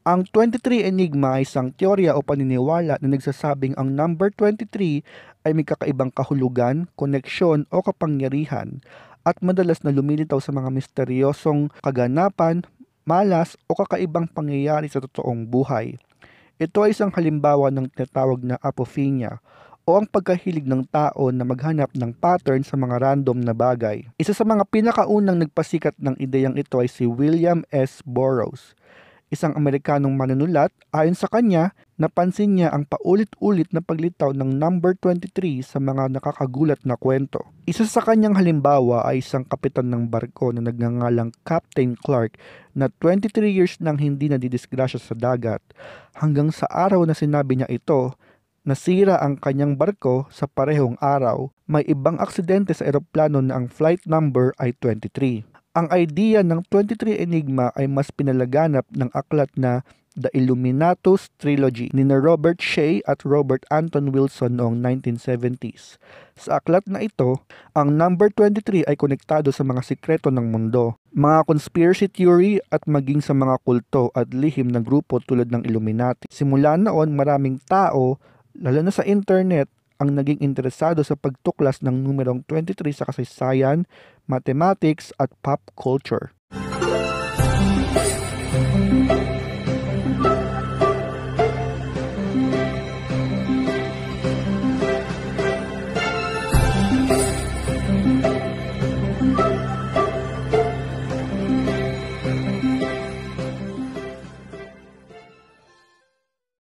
Ang 23 Enigma ay isang teorya o paniniwala na nagsasabing ang number 23 ay may kakaibang kahulugan, koneksyon o kapangyarihan at madalas na lumilitaw sa mga misteryosong kaganapan, malas o kakaibang pangyayari sa totoong buhay. Ito ay isang halimbawa ng tinatawag na apophenia o ang pagkahilig ng tao na maghanap ng pattern sa mga random na bagay. Isa sa mga pinakaunang nagpasikat ng ideyang ito ay si William S. Burroughs, isang Amerikanong manunulat. Ayon sa kanya, napansin niya ang paulit-ulit na paglitaw ng number 23 sa mga nakakagulat na kwento. Isa sa kanyang halimbawa ay isang kapitan ng barko na nagngangalang Captain Clark na 23 years nang hindi nadidisgrasya sa dagat, hanggang sa araw na sinabi niya ito, nasira ang kanyang barko sa parehong araw. May ibang aksidente sa eroplano na ang flight number ay 23. Ang idea ng 23 Enigma ay mas pinalaganap ng aklat na The Illuminatus Trilogy ni Robert Shea at Robert Anton Wilson noong 1970s. Sa aklat na ito, ang number 23 ay konektado sa mga sikreto ng mundo, mga conspiracy theory at maging sa mga kulto at lihim na grupo tulad ng Illuminati. Simula noon, maraming tao, lalo na sa internet, ang naging interesado sa pagtuklas ng numerong 23 sa kasaysayan, mathematics at pop culture.